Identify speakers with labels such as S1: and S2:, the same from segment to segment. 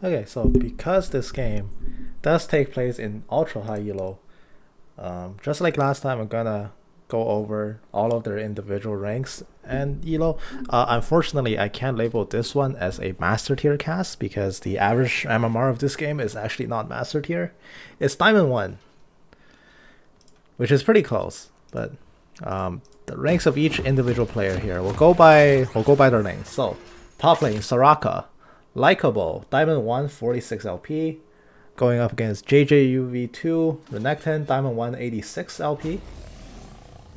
S1: Okay, so because this game does take place in ultra high elo, just like last time, I'm gonna go over all of their individual ranks and elo. Unfortunately, I can't label this one as a master tier cast because the average MMR of this game is actually not master tier. It's Diamond 1, which is pretty close, but the ranks of each individual player here will go by their names. So, top lane Soraka, likable, Diamond 1, 46 LP, going up against JJUV2, Renekton, Diamond 1, 86 LP.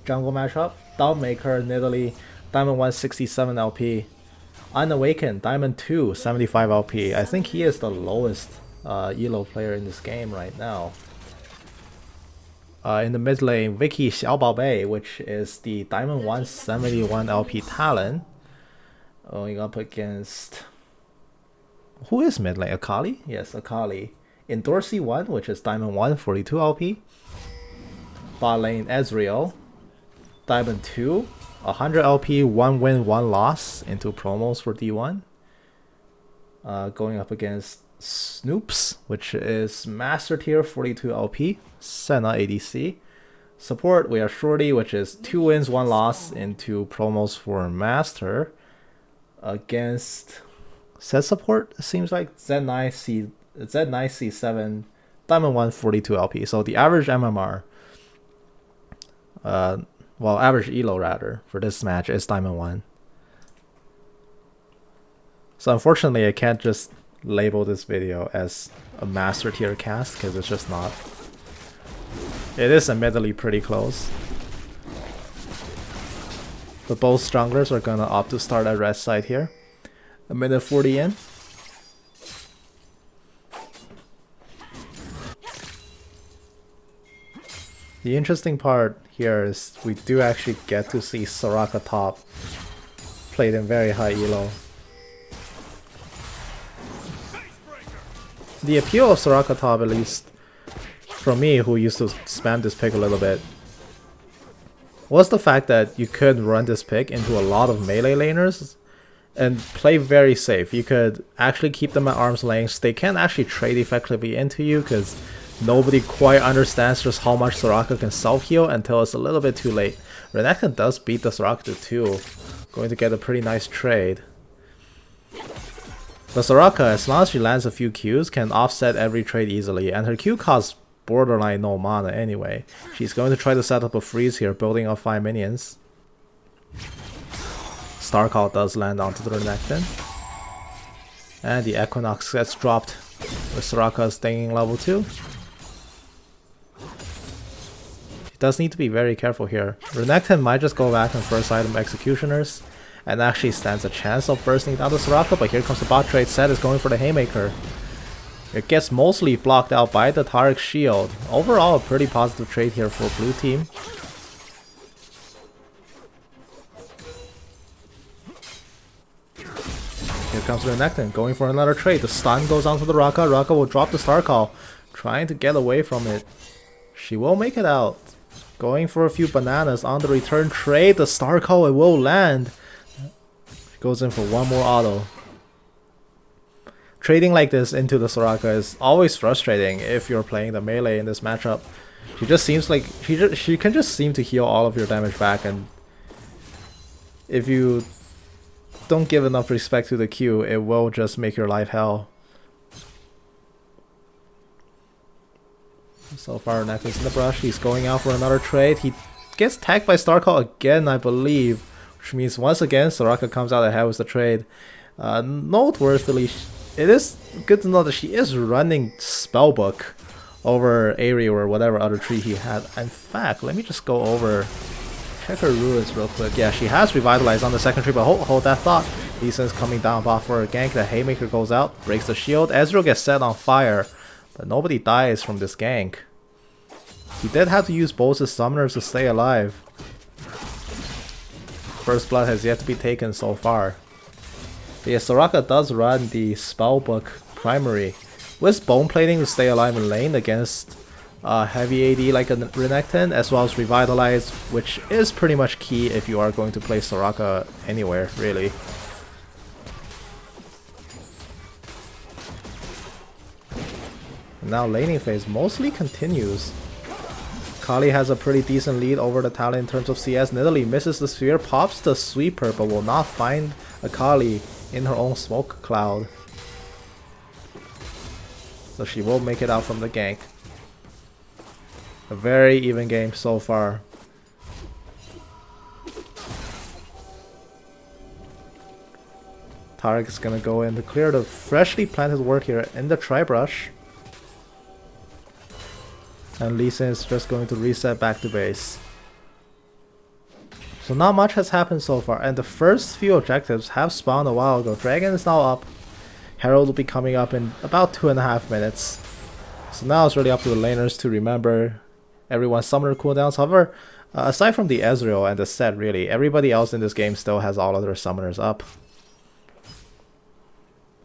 S1: Jungle matchup, Doubtmaker, Nidalee, Diamond 1, 67 LP. Unawakened, Diamond 2, 75 LP. I think he is the lowest elo player in this game right now. In the mid lane, Vicky Xiaobaobei, which is the Diamond 1, 71 LP Talon. Going up against... Who is mid lane? Akali? Yes, Akali. In Dorsey 1, which is Diamond 1, 42 LP. Bot lane, Ezreal. Diamond 2, 100 LP, 1 win, 1 loss into promos for D1. Going up against Snoops, which is Master Tier, 42 LP, Senna ADC. Support, we have Shorty, which is 2 wins, 1 loss into promos for Master. Against set support, it seems like Z9C7, Diamond 1, 42 LP. So the average MMR, average elo rather, for this match is Diamond 1. So unfortunately, I can't just label this video as a master tier cast because it's just not. It is admittedly pretty close. But both strongers are gonna opt to start at red side here. A minute 40 in. The interesting part here is we do actually get to see Soraka top played in very high elo. The appeal of Soraka top, at least for me who used to spam this pick a little bit, was the fact that you could run this pick into a lot of melee laners and play very safe. You could actually keep them at arm's length. They can't actually trade effectively into you because nobody quite understands just how much Soraka can self-heal until it's a little bit too late. Renekton does beat the Soraka to 2, going to get a pretty nice trade. But Soraka, as long as she lands a few Qs, can offset every trade easily, and her Q costs borderline no mana anyway. She's going to try to set up a freeze here, building up 5 minions. Star Call does land onto the Renekton. And the Equinox gets dropped with Soraka staying level 2. She does need to be very careful here. Renekton might just go back and first item Executioners and actually stands a chance of bursting down the Soraka, but here comes the bot trade. Set is going for the Haymaker. It gets mostly blocked out by the Tarek's shield. Overall, a pretty positive trade here for blue team. Here comes Renekton, going for another trade. The stun goes onto the Raka. Raka will drop the Star Call, trying to get away from it. She will make it out. Going for a few bananas on the return trade. The Star Call, it will land. She goes in for one more auto. Trading like this into the Soraka is always frustrating if you're playing the melee in this matchup. She just seems like she can just seem to heal all of your damage back, and if you don't give enough respect to the Q, it will just make your life hell. So far, Necklace in the brush. He's going out for another trade. He gets tagged by Star Call again, I believe, which means once again Soraka comes out ahead with the trade. Noteworthily, it is good to know that she is running Spellbook over Aerie or whatever other tree he had. In fact, let me just go over, check her ruins real quick. Yeah, she has Revitalized on the second tree, but hold that thought. Lee Sin's coming down bot for a gank. The Haymaker goes out, breaks the shield. Ezreal gets set on fire, but nobody dies from this gank. He did have to use both his summoners to stay alive. First blood has yet to be taken so far. But yeah, Soraka does run the Spellbook primary with Bone Plating to stay alive in lane against heavy AD like a Renekton, as well as Revitalize, which is pretty much key if you are going to play Soraka anywhere, really. And now laning phase mostly continues. Kali has a pretty decent lead over the Talon in terms of CS. Nidalee misses the sphere, pops the sweeper, but will not find a Kali in her own smoke cloud. So she will make it out from the gank. A very even game so far. Taric is gonna go in to clear the freshly planted work here in the Tri-Brush. And Lee Sin is just going to reset back to base. So not much has happened so far, and the first few objectives have spawned a while ago. Dragon is now up. Herald will be coming up in about 2.5 minutes. So now it's really up to the laners to remember everyone's summoner cooldowns. However, aside from the Ezreal and the Set, really, everybody else in this game still has all of their summoners up.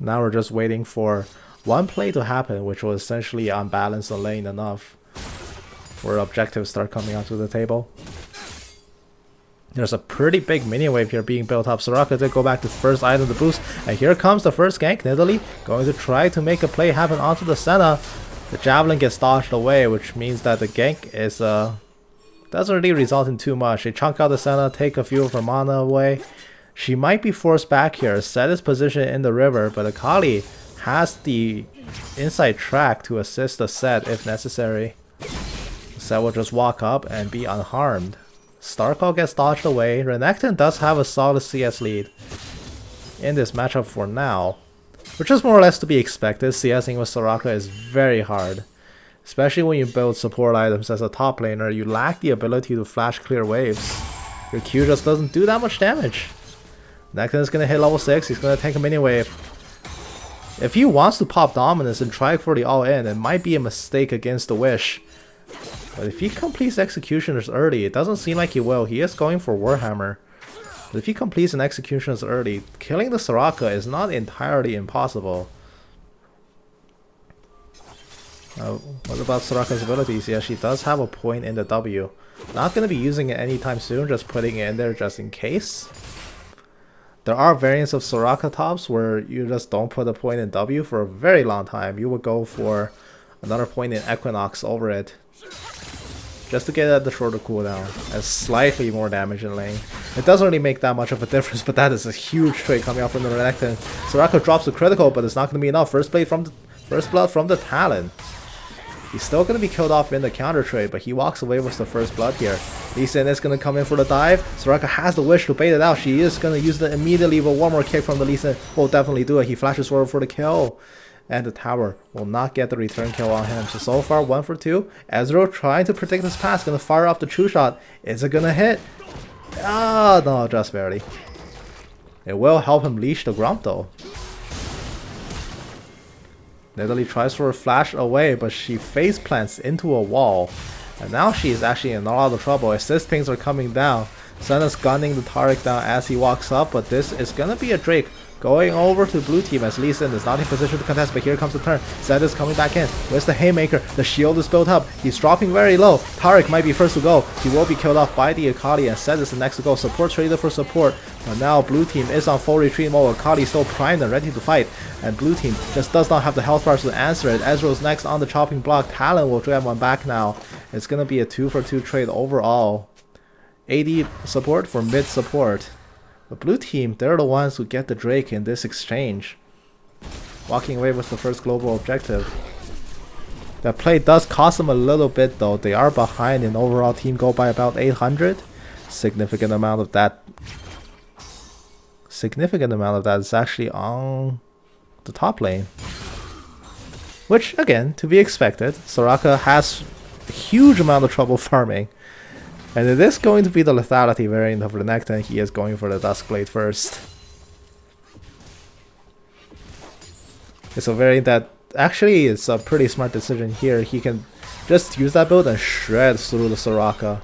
S1: Now we're just waiting for one play to happen, which will essentially unbalance the lane enough where objectives start coming onto the table. There's a pretty big minion wave here being built up. Soraka did go back to first item to boost, and here comes the first gank. Nidalee going to try to make a play happen onto the Senna. The javelin gets dodged away, which means that the gank is doesn't really result in too much. They chunk out the Senna, take a few of her mana away. She might be forced back here. Set is positioned in the river, but Akali has the inside track to assist the Set if necessary. Set will just walk up and be unharmed. Starcall gets dodged away. Renekton does have a solid CS lead in this matchup for now, which is more or less to be expected. CSing with Soraka is very hard, especially when you build support items as a top laner. You lack the ability to flash clear waves. Your Q just doesn't do that much damage. Renekton is going to hit level 6. He's going to take a mini wave. If he wants to pop dominance and try for the all-in, it might be a mistake against the Wish. But if he completes Executioners early, it doesn't seem like he will. He is going for Warhammer. But if he completes an Executioners early, killing the Soraka is not entirely impossible. What about Soraka's abilities? Yeah, she does have a point in the W. Not going to be using it anytime soon, just putting it in there just in case. There are variants of Soraka tops where you just don't put a point in W for a very long time. You would go for another point in Equinox over it, just to get at the shorter cooldown and slightly more damage in lane. It doesn't really make that much of a difference, but that is a huge trade coming out from the Renekton. Soraka drops the critical, but it's not going to be enough. First blood from the Talon. He's still going to be killed off in the counter trade, but he walks away with the first blood here. Lee Sin is going to come in for the dive. Soraka has the wish to bait it out. She is going to use it immediately, but one more kick from the Lee Sin will definitely do it. He flashes forward for the kill, and the tower will not get the return kill on him. So far, 1 for 2. Ezreal trying to predict his pass, going to fire off the true shot. Is it going to hit? Ah, no, just barely. It will help him leash the Grump though. Nidalee tries for a flash away, but she face plants into a wall. And now she is actually in a lot of trouble. Assist pings are coming down. Senna's gunning the Taric down as he walks up, but this is going to be a Drake going over to blue team as Lee Sin is not in position to contest, but here comes the turn. Zed is coming back in. Where's the Haymaker? The shield is built up. He's dropping very low. Taric might be first to go. He will be killed off by the Akali, and Zed is the next to go. Support traded for support. But now blue team is on full retreat mode. Akali is still primed and ready to fight. And blue team just does not have the health bars to answer it. Ezreal's next on the chopping block. Talon will get one back now. It's going to be a 2 for 2 trade overall. AD support for mid support. The blue team, they're the ones who get the Drake in this exchange. Walking away with the first global objective. That play does cost them a little bit though. They are behind in overall team goal by about 800. Significant amount of that is actually on the top lane. Which, again, to be expected. Soraka has a huge amount of trouble farming. And it is going to be the lethality variant of Renekton. He is going for the Duskblade first. It's a variant that actually is a pretty smart decision here. He can just use that build and shred through the Soraka.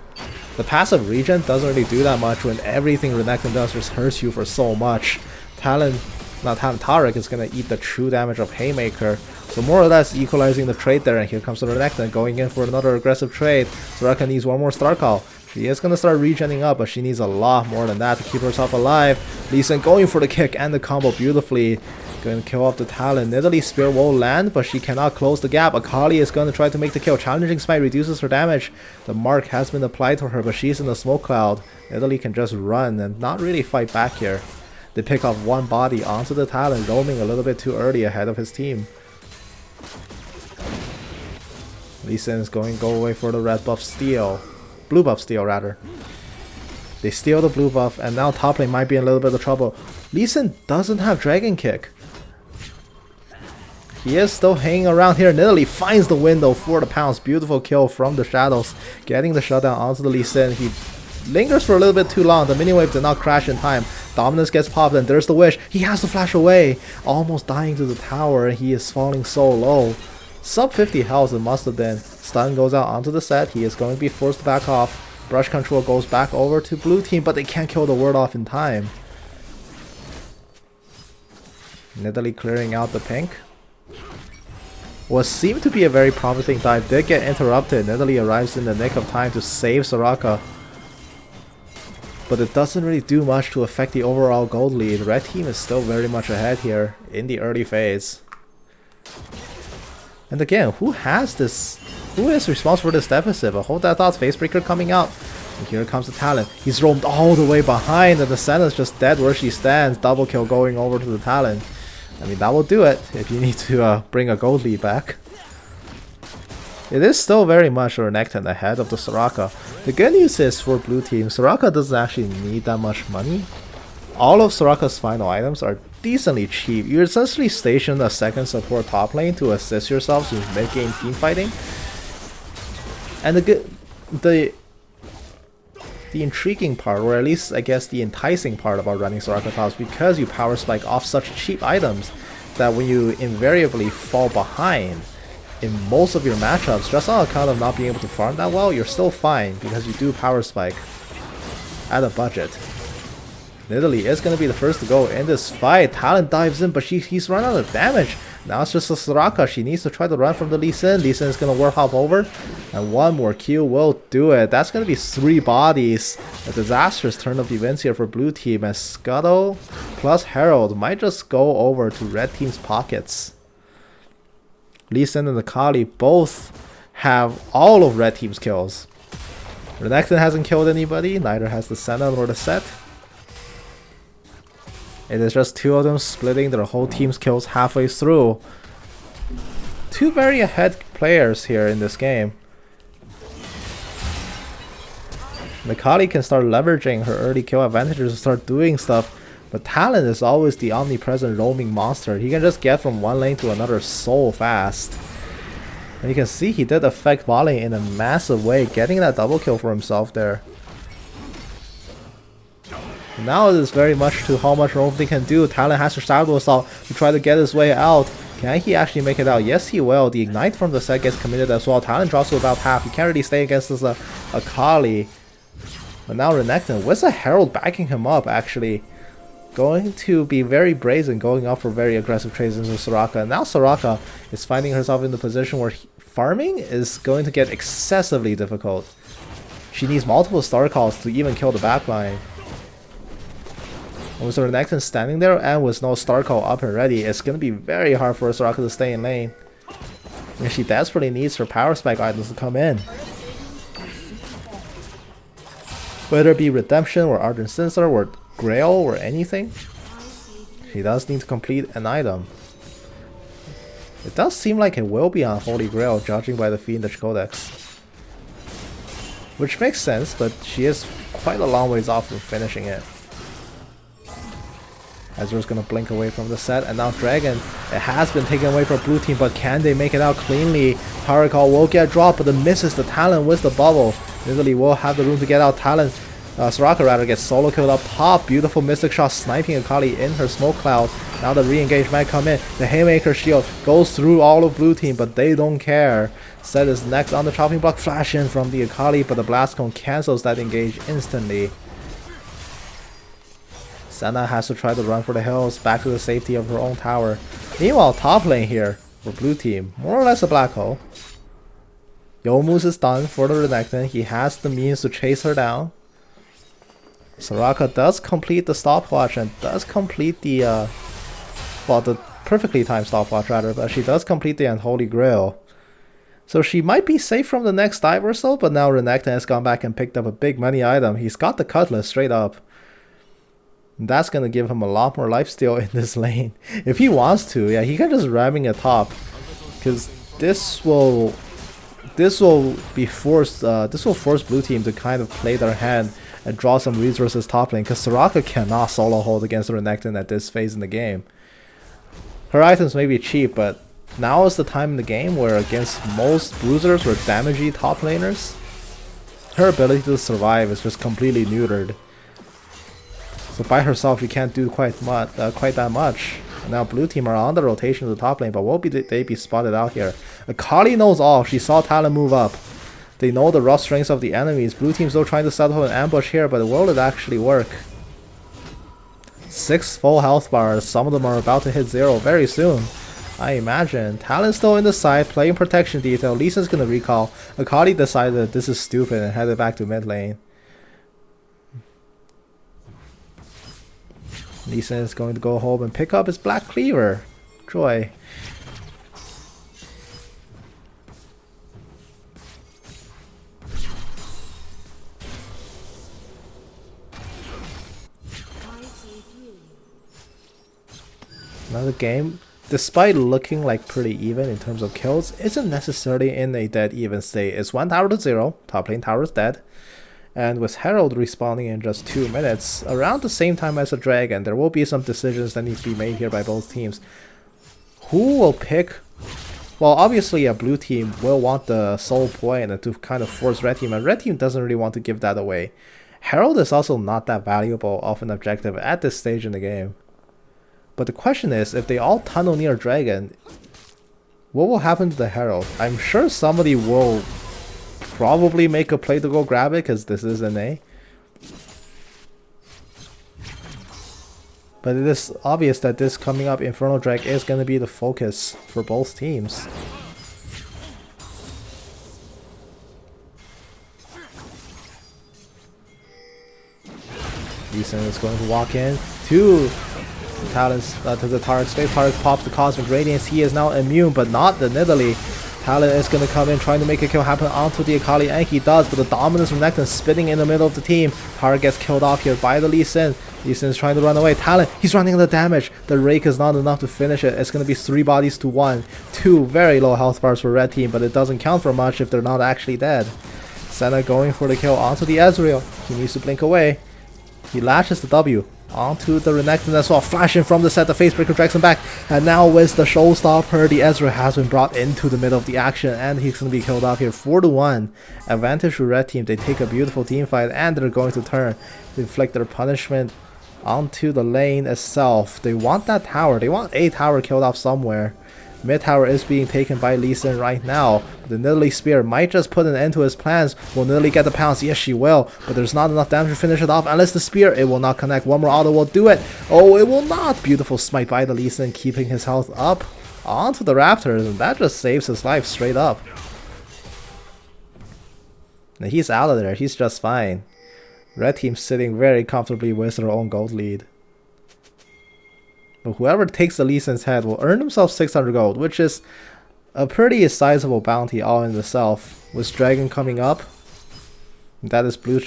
S1: The passive regen doesn't really do that much when everything Renekton does just hurts you for so much. Taric is going to eat the true damage of Haymaker. So more or less equalizing the trade there, and here comes the Renekton going in for another aggressive trade. Soraka needs one more Star Call. She is going to start regenning up, but she needs a lot more than that to keep herself alive. Lee Sin going for the kick and the combo beautifully. Going to kill off the Talon. Nidalee Spear will land, but she cannot close the gap. Akali is going to try to make the kill. Challenging Smite reduces her damage. The mark has been applied to her, but she's in the smoke cloud. Nidalee can just run and not really fight back here. They pick off one body onto the Talon, roaming a little bit too early ahead of his team. Lee Sin is going to go away for the red buff steal. Blue buff steal, rather. They steal the blue buff, and now top lane might be in a little bit of trouble. Lee Sin doesn't have Dragon Kick. He is still hanging around here. Nidalee finds the window for the pounce. Beautiful kill from the shadows. Getting the shutdown onto the Lee Sin. He lingers for a little bit too long. The mini wave did not crash in time. Dominance gets popped and there's the wish. He has to flash away. Almost dying to the tower. He is falling so low. Sub 50 health it must have been. Stun goes out onto the set. He is going to be forced to back off. Brush control goes back over to blue team, but they can't kill the ward off in time. Nidalee clearing out the pink. What seemed to be a very promising dive did get interrupted. Nidalee arrives in the nick of time to save Soraka. But it doesn't really do much to affect the overall gold lead. Red team is still very much ahead here in the early phase. And again, who is responsible for this deficit? But hold that thought, Facebreaker coming out. And here comes the Talon. He's roamed all the way behind and the Senna's just dead where she stands. Double kill going over to the Talon. I mean, that will do it if you need to bring a gold lead back. It is still very much Renekton ahead of the Soraka. The good news is for blue team, Soraka doesn't actually need that much money. All of Soraka's final items are decently cheap. You essentially station a second support top lane to assist yourselves with mid-game team fighting. And the intriguing part, or at least I guess the enticing part about running Soraka tops, because you power spike off such cheap items that when you invariably fall behind in most of your matchups, just on account of not being able to farm that well, you're still fine because you do power spike at a budget. Nidalee is going to be the first to go in this fight. Talon dives in, but he's run out of damage. Now it's just a Soraka. She needs to try to run from the Lee Sin. Lee Sin is going to ward hop over. And one more Q will do it. That's going to be 3 bodies. A disastrous turn of events here for blue team. As Scuttle plus Herald might just go over to red team's pockets. Lee Sin and Akali both have all of red team's kills. Renekton hasn't killed anybody. Neither has the Senna nor the Set. It is just 2 of them splitting their whole team's kills halfway through. 2 very ahead players here in this game. Akali can start leveraging her early kill advantages to start doing stuff, but Talon is always the omnipresent roaming monster. He can just get from one lane to another so fast. And you can see he did affect bot lane in a massive way, getting that double kill for himself there. Now it is very much to how much roam they can do. Talon has to Shadow Assault to try to get his way out. Can he actually make it out? Yes, he will. The Ignite from the set gets committed as well. Talon drops to about half. He can't really stay against this Akali. But now Renekton, with a Herald backing him up, actually going to be very brazen, going up for very aggressive trades into Soraka. And now Soraka is finding herself in the position where farming is going to get excessively difficult. She needs multiple star calls to even kill the backline. With Renekton standing there and with no star call up and ready, it's going to be very hard for Soraka to stay in lane. And she desperately needs her power spike items to come in. Whether it be Redemption or Ardent Censer or Grail or anything, she does need to complete an item. It does seem like it will be on Holy Grail, judging by the Fiendish Codex. Which makes sense, but she is quite a long ways off from finishing it. Ezreal's gonna blink away from the set, and now Dragon, it has been taken away from blue team, but can they make it out cleanly? Power call will get dropped, but it misses the Talon with the bubble. Nidalee will have the room to get out. Talon, Soraka rather, gets solo killed up top. Beautiful Mystic Shot sniping Akali in her smoke cloud. Now the re-engage might come in. The Haymaker shield goes through all of blue team, but they don't care. Set is next on the chopping block. Flash in from the Akali, but the Blast Cone cancels that engage instantly. Senna has to try to run for the hills, back to the safety of her own tower. Meanwhile, top lane here for blue team, more or less a black hole. Youmuu's is done for the Renekton. He has the means to chase her down. Soraka does complete the stopwatch and does complete the perfectly timed stopwatch rather, but she does complete the Unholy Grail. So she might be safe from the next dive or so, but now Renekton has gone back and picked up a big money item. He's got the Cutlass straight up. That's going to give him a lot more lifesteal in this lane. If he wants to, yeah, he can just ramming a top. Because this will force blue team to kind of play their hand and draw some resources top lane. Because Soraka cannot solo hold against Renekton at this phase in the game. Her items may be cheap, but now is the time in the game where against most bruisers or damagey top laners, her ability to survive is just completely neutered. So by herself, she can't do quite that much. And now blue team are on the rotation to the top lane, but will they be spotted out here? Akali knows all. She saw Talon move up. They know the rough strengths of the enemies. Blue team's still trying to set up an ambush here, but will it actually work? 6 full health bars. Some of them are about to hit 0 very soon, I imagine. Talon's still in the side, playing protection detail. Lee Sin's gonna recall. Akali decided that this is stupid and headed back to mid lane. Lee Sin is going to go home and pick up his Black Cleaver. Joy. Now the game, despite looking like pretty even in terms of kills, isn't necessarily in a dead even state. It's 1 tower to 0, top lane tower is dead. And with Herald respawning in just 2 minutes, around the same time as a dragon, there will be some decisions that need to be made here by both teams. Who will pick? Well, obviously a blue team will want the soul point and to kind of force red team, and red team doesn't really want to give that away. Herald is also not that valuable of an objective at this stage in the game. But the question is, if they all tunnel near dragon, what will happen to the Herald? I'm sure somebody will probably make a play to go grab it, because this is an A. But it is obvious that this coming up Infernal Drake is going to be the focus for both teams. Lee Sin is going to walk in to Talon's to the Tarek space. Tarek pops the Cosmic Radiance. He is now immune, but not the Nidalee. Talon is going to come in trying to make a kill happen onto the Akali, and he does, but the dominance from Renekton spinning in the middle of the team. Tarek gets killed off here by the Lee Sin. Lee Sin is trying to run away. Talon, he's running the damage. The rake is not enough to finish it. It's going to be 3 bodies to 1. 2 very low health bars for red team, but it doesn't count for much if they're not actually dead. Senna going for the kill onto the Ezreal. He needs to blink away. He lashes the W onto the Renekton as well, flashing from the set. The Facebreaker drags him back, and now with the showstopper, the Ezra has been brought into the middle of the action, and he's going to be killed off here. 4-1 advantage to red team. They take a beautiful team fight, and they're going to turn to inflict their punishment onto the lane itself. They want that tower. They want a tower killed off somewhere. Mid tower is being taken by Lee Sin right now. The Nidalee Spear might just put an end to his plans. Will Nidalee get the pounce? Yes, she will. But there's not enough damage to finish it off. Unless the Spear, it will not connect. One more auto will do it. Oh, it will not. Beautiful smite by the Lee Sin, keeping his health up onto the Raptors. And that just saves his life straight up. And he's out of there. He's just fine. Red team sitting very comfortably with their own gold lead. But whoever takes the Lee Sin's head will earn themselves 600 gold, which is a pretty sizable bounty all in itself. With Dragon coming up, that is blue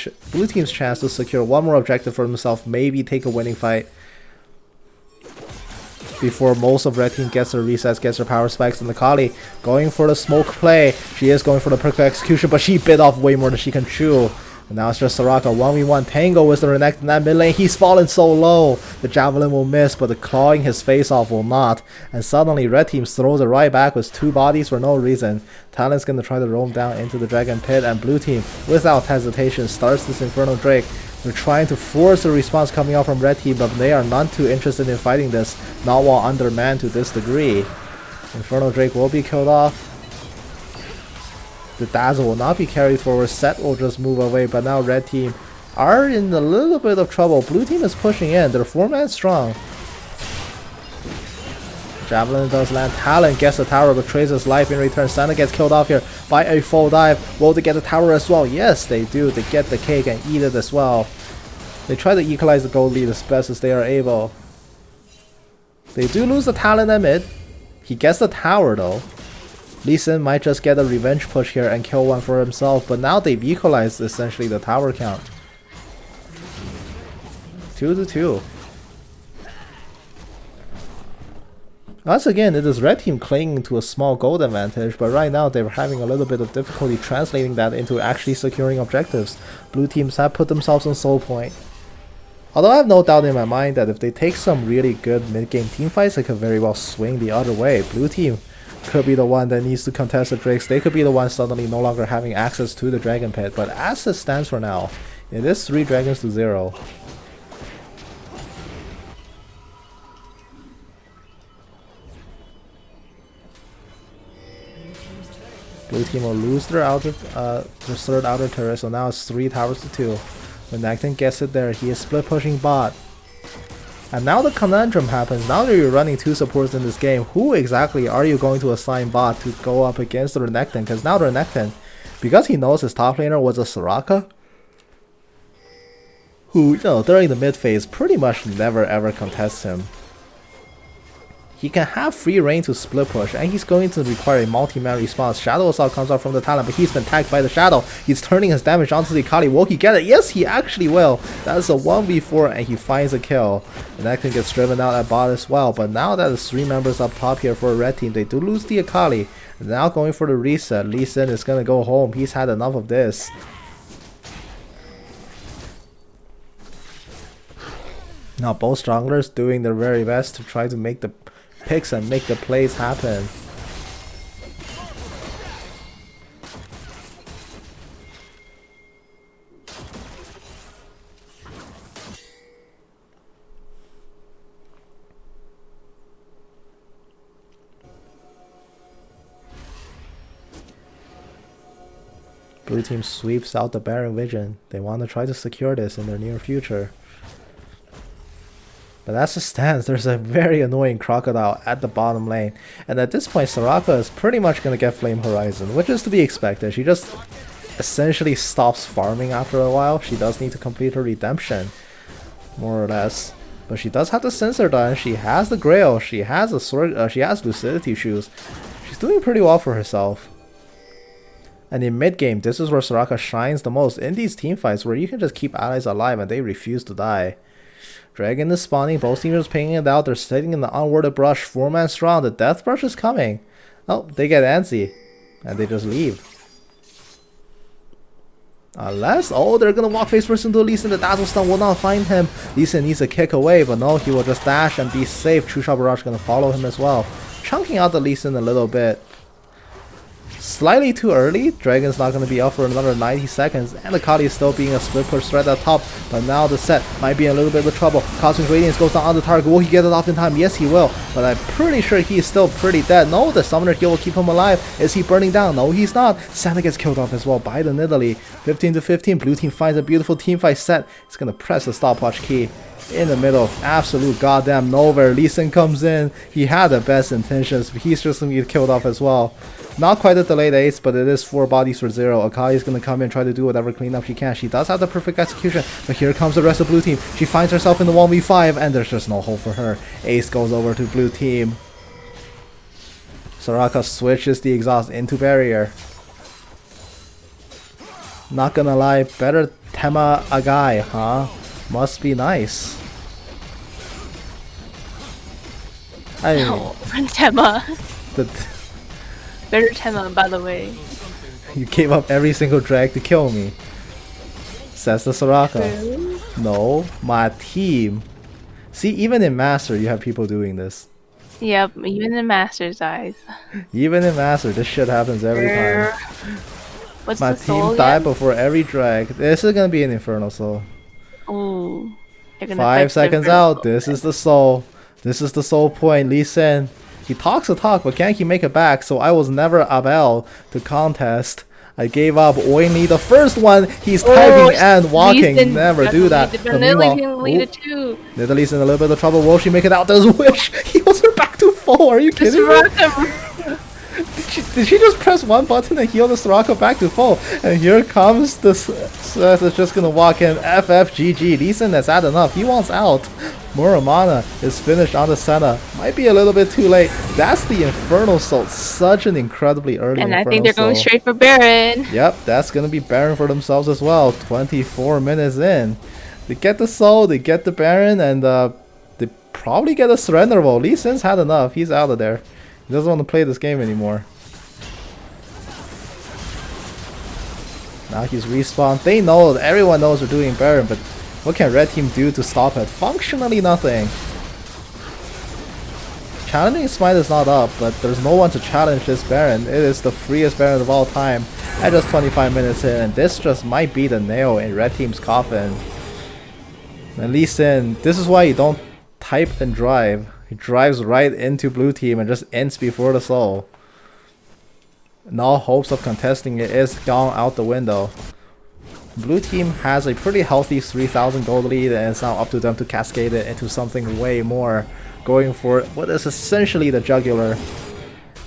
S1: team's chance to secure one more objective for himself, maybe take a winning fight before most of red team gets their resets, gets their power spikes. And Akali going for the smoke play. She is going for the perfect execution, but she bit off way more than she can chew. And now it's just Soraka 1v1 Tango with the Renekton in that mid lane. He's fallen so low. The Javelin will miss, but the clawing his face off will not. And suddenly red team throws it right back with 2 bodies for no reason. Talon's going to try to roam down into the Dragon Pit, and blue team without hesitation starts this Infernal Drake. They're trying to force the response coming out from red team, but they are none too interested in fighting this, not while undermanned to this degree. Infernal Drake will be killed off. The Dazzle will not be carried forward. Set will just move away, but now red team are in a little bit of trouble. Blue team is pushing in. They're 4-man strong. Javelin does land. Talon gets the tower, betrays his life in return. Senna gets killed off here by a full dive. Will they get the tower as well? Yes, they do. They get the cake and eat it as well. They try to equalize the gold lead as best as they are able. They do lose the talent at mid. He gets the tower though. Lee Sin might just get a revenge push here and kill one for himself, but now they've equalized essentially the tower count. 2-2. Once again, it is red team clinging to a small gold advantage, but right now they're having a little bit of difficulty translating that into actually securing objectives. Blue teams have put themselves on soul point. Although I have no doubt in my mind that if they take some really good mid-game teamfights, they could very well swing the other way. Blue team could be the one that needs to contest the Drakes. They could be the one suddenly no longer having access to the Dragon Pit. But as it stands for now, it is 3 dragons to 0. Blue team will lose their third outer turret, so now it's 3 towers to 2. When Necton gets it there, he is split pushing bot. And now the conundrum happens. Now that you're running 2 supports in this game, who exactly are you going to assign bot to go up against the Renekton? Because now the Renekton, because he knows his top laner was a Soraka, who, you know, during the mid phase pretty much never ever contests him. He can have free reign to split push, and he's going to require a multi-man response. Shadow Assault comes out from the talent, but he's been tagged by the Shadow. He's turning his damage onto the Akali. Will he get it? Yes, he actually will. That's a 1v4, and he finds a kill. And that can get driven out at bot as well. But now that there's 3 members up top here for a red team, they do lose the Akali. Now going for the reset. Lee Sin is going to go home. He's had enough of this. Now both stragglers doing their very best to try to make the picks and make the plays happen. Blue team sweeps out the Baron Vision. They want to try to secure this in their near future. But as it stands, there's a very annoying Crocodile at the bottom lane. And at this point, Soraka is pretty much going to get Flame Horizon, which is to be expected. She just essentially stops farming after a while. She does need to complete her redemption, more or less. But she does have the Sensor done. She has the Grail. She has a sword. She has Lucidity Shoes. She's doing pretty well for herself. And in mid-game, this is where Soraka shines the most in these teamfights, where you can just keep allies alive and they refuse to die. Dragon is spawning, both teams are pinging it out, they're sitting in the unwarded brush, 4-man strong, the death brush is coming. Oh, they get antsy, and they just leave. Unless, oh, they're gonna walk face first into Lee Sin, the dazzle stun will not find him. Lee Sin needs a kick away, but no, he will just dash and be safe. True Shot Barrage gonna follow him as well, chunking out the Lee Sin a little bit. Slightly too early. Dragon's not going to be up for another 90 seconds, and Akali is still being a split push threat at top, but now the set might be in a little bit of trouble. Cosmic Radiance goes down on the target. Will he get it off in time? Yes, he will, but I'm pretty sure he's still pretty dead. No, the Summoner Heal will keep him alive. Is he burning down? No, he's not. Santa gets killed off as well by the Nidalee. 15-15. Blue team finds a beautiful teamfight set. It's going to press the stopwatch key in the middle of absolute goddamn nowhere. Lee Sin comes in. He had the best intentions, but he's just going to get killed off as well. Not quite a delayed ace, but it is 4 bodies for 0. Akali is going to come in and try to do whatever cleanup she can. She does have the perfect execution, but here comes the rest of blue team. She finds herself in the 1v5, and there's just no hope for her. Ace goes over to blue team. Soraka switches the exhaust into barrier. Not gonna lie, better Tema a guy, huh? Must be nice.
S2: No, Tema.
S1: The
S2: Better Tema, by the way.
S1: You gave up every single drag to kill me, says the Soraka.
S2: True.
S1: No, my team. See, even in Master, you have people doing this.
S2: Yep, even in Master's eyes.
S1: Even in Master, this shit happens every time.
S2: What's
S1: My
S2: the soul
S1: team died
S2: again?
S1: before every drag. This is gonna be an Infernal Soul.
S2: Ooh.
S1: 5 seconds out. This is the soul. This is the soul point. Lee Sin. He talks the talk, but can't he make it back? So I was never Abel to contest. I gave up only the first one. He's typing and walking. Never do that. But meanwhile, Nidalee's in a little bit of trouble. Will she make it out? There's a wish. He was her back to full. Are you kidding me? Did she just press one button and heal the Soraka back to full? And here comes this. That's just gonna walk in. FFGG. Lee Sin has had enough. He wants out. Muramana is finished on the Senna. Might be a little bit too late. That's the Infernal Soul. Such an incredibly early
S2: And
S1: Infernal
S2: I think they're
S1: Soul.
S2: going straight for Baron.
S1: Yep, that's gonna be Baron for themselves as well. 24 minutes in. They get the Soul, they get the Baron, and they probably get a Surrender Roll. Lee Sin's had enough. He's out of there. He doesn't want to play this game anymore. Now he's respawned. They know, everyone knows they're doing Baron, but what can Red Team do to stop it? Functionally nothing. Challenging Smite is not up, but there's no one to challenge this Baron. It is the freest Baron of all time at just 25 minutes in, and this just might be the nail in Red Team's coffin. And Lee Sin, this is why you don't type and drive. He drives right into Blue Team and just ends before the Soul. And all hopes of contesting it is gone out the window. Blue Team has a pretty healthy 3,000 gold lead, and it's now up to them to cascade it into something way more, going for what is essentially the jugular.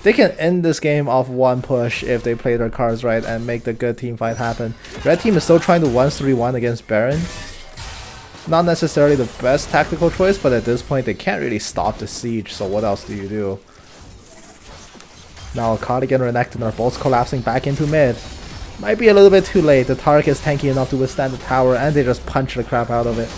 S1: They can end this game off one push if they play their cards right and make the good team fight happen. Red Team is still trying to 1-3-1 against Baron. Not necessarily the best tactical choice, but at this point they can't really stop the siege, so what else do you do? Now Cardigan and Renekton are both collapsing back into mid. Might be a little bit too late. The Tark is tanky enough to withstand the tower, and they just punch the crap out of it.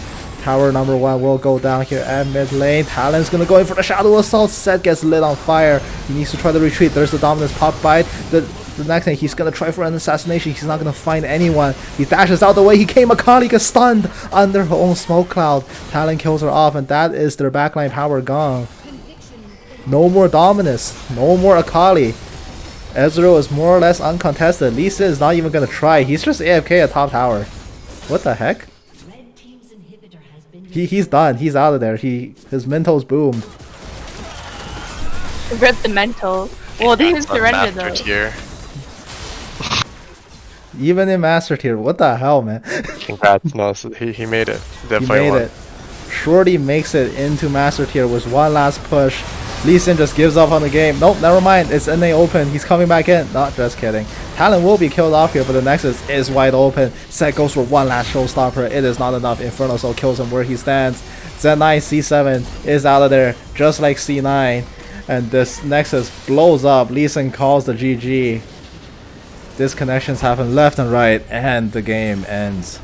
S1: Tower number 1 will go down here at mid lane. Talon's gonna go in for the Shadow Assault. Set gets lit on fire. He needs to try to retreat. There's the Dominus pop bite. The next thing, he's gonna try for an assassination. He's not gonna find anyone. He dashes out the way. He came. Akali gets stunned under her own smoke cloud. Talon kills her off, and that is their backline power gone. No more Dominus. No more Akali. Ezreal is more or less uncontested. Lee Sin is not even gonna try. He's just AFK at top tower. What the heck? He's done. He's out of there. His mental's boomed.
S2: Rip the mental. Well, they didn't surrender though.
S3: Tier.
S1: Even in Master Tier, what the hell, man?
S3: Congrats, no, so he made it. Definitely
S1: He made
S3: won.
S1: it. Shorty makes it into Master Tier with one last push. Lee Sin just gives up on the game. Nope, never mind. It's NA open. He's coming back in. Not just kidding. Talon will be killed off here, but the Nexus is wide open. Set goes for one last showstopper. It is not enough. Inferno Soul kills him where he stands. Z9 C7 is out of there, just like C9. And this Nexus blows up. Lee Sin calls the GG. Disconnections happen left and right, and the game ends.